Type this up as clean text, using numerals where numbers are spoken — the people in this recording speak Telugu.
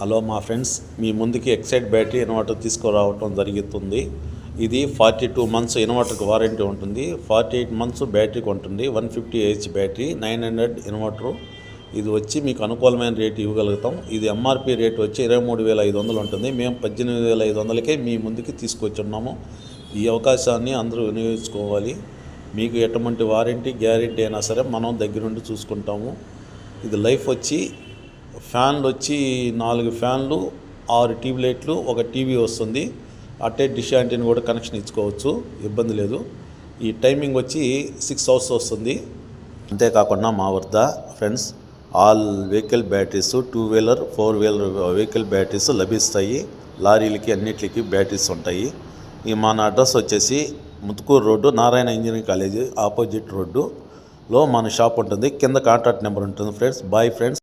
హలో మా ఫ్రెండ్స్, మీ ముందుకి ఎక్సైడ్ బ్యాటరీ ఇన్వర్టర్ తీసుకురావటం జరుగుతుంది. ఇది 42 మంత్స్ ఇన్వర్టర్కి వారంటీ ఉంటుంది. 48 మంత్స్ బ్యాటరీకి ఉంటుంది. 150 బ్యాటరీ, 900 ఇన్వర్టరు. ఇది వచ్చి మీకు అనుకూలమైన రేటు ఇవ్వగలుగుతాం. ఇది ఎంఆర్పి రేటు వచ్చి 23,500 ఉంటుంది. మేము 18,500కే మీ ముందుకి తీసుకొచ్చున్నాము. ఈ అవకాశాన్ని అందరూ వినియోగించుకోవాలి. మీకు ఎటువంటి వారంటీ గ్యారెంటీ అయినా సరే మనం దగ్గరుండి చూసుకుంటాము. ఇది లైఫ్ వచ్చి ఫ్యాన్లు వచ్చి 4 ఫ్యాన్లు, 6 ట్యూబ్ లైట్లు, ఒక టీవీ వస్తుంది. అట్టే డిష్ యాంటీనా కూడా కనెక్షన్ ఇచ్చుకోవచ్చు, ఇబ్బంది లేదు. ఈ టైమింగ్ వచ్చి 6 అవర్స్ వస్తుంది. అంతేకాకుండా మా వద్ద friends all vehicle batteries, 2 wheeler 4 wheeler vehicle batteries లభిస్తాయి. లారీలకి అన్నిటికి బ్యాటరీస్ ఉంటాయి. ఈ మన అడ్రస్ వచ్చేసి Muthukur road, Narayana engineering college opposite రోడ్డులో మన షాప్ ఉంటుంది. కింద కాంటాక్ట్ నెంబర్ ఉంటుంది ఫ్రెండ్స్. Bye friends.